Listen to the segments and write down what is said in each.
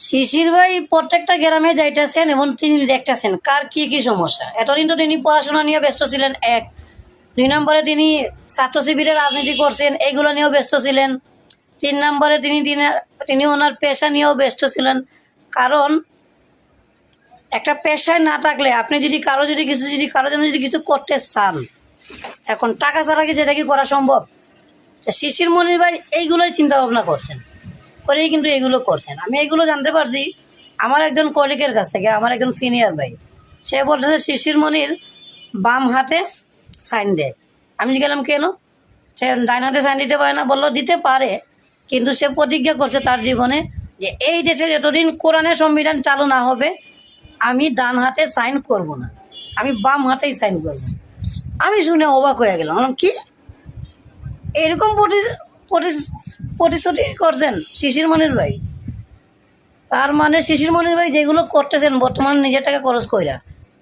শিশির ভাই প্রত্যেকটা গ্রামে যাইতেছেন এবং তিনি দেখতেছেন কার কি কি সমস্যা। এতদিন তো তিনি পড়াশোনা নিয়ে ব্যস্ত ছিলেন, এক। দুই নম্বরে তিনি ছাত্র শিবিরের রাজনীতি করছেন, এইগুলো নিয়েও ব্যস্ত ছিলেন। তিন নম্বরে তিনি তিনি তিনি ওনার পেশা নিয়েও ব্যস্ত ছিলেন। কারণ একটা পেশায় না থাকলে আপনি যদি কারো জন্য যদি কিছু করতে চান, এখন টাকা ছাড়া কি সেটা কি করা সম্ভব? শিশির মনির ভাই এইগুলোই চিন্তা ভাবনা করছেন, করেই কিন্তু এগুলো করছেন। আমি এইগুলো জানতে পারছি আমার একজন কলিগের কাছ থেকে, আমার একজন সিনিয়র ভাই। সে বলতেছে শিশির মনির বাম হাতে সাইন দেয়। আমি গেলাম কেন? সে ডাইন হাতে সাইন দিতে পারে না? বললো দিতে পারে, কিন্তু সে প্রতিজ্ঞা করছে তার জীবনে যে এই দেশে যতদিন কোরআনের সংবিধান চালু না হবে আমি ডান হাতে সাইন করব না, আমি বাম হাতেই সাইন করব। আমি শুনে অবাক হয়ে গেলাম, কি এরকম প্রতিশ্রুতি করছেন শিশির মনির ভাই? তার মানে শিশির মনির ভাই যেগুলো করতেছেন বর্তমানে নিজের টাকা খরচ কইরা,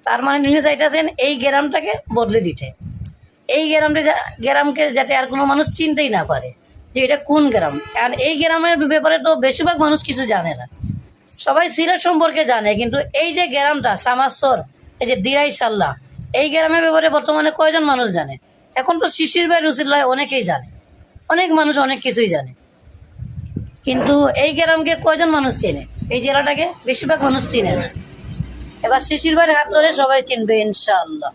তার মানে তিনি চাইতেছেন এই গ্রামটাকে বদলে দিতে, এই গ্রামকে যাতে আর কোনো মানুষ চিনতেই না পারে যে এটা কোন গ্রাম। কারণ এই গ্রামের ব্যাপারে তো বেশিরভাগ মানুষ কিছু জানে না, সবাই সিলেট সম্পর্কে জানে, কিন্তু এই যে গ্রামটা সামাসর, এই যে দিরাই সাল্লাহ, এই গ্রামের ব্যাপারে বর্তমানে কয়জন মানুষ জানে? এখন তো শিশির ভাই রুসিল্লাহ অনেকেই জানে, অনেক মানুষ অনেক কিছুই জানে, কিন্তু এই গ্রামকে কয়জন মানুষ চেনে? এই জেলাটাকে বেশিরভাগ মানুষ চিনে না। এবার শিশির ভাইয়ের হাত ধরে সবাই চিনবে ইনশাআল্লাহ।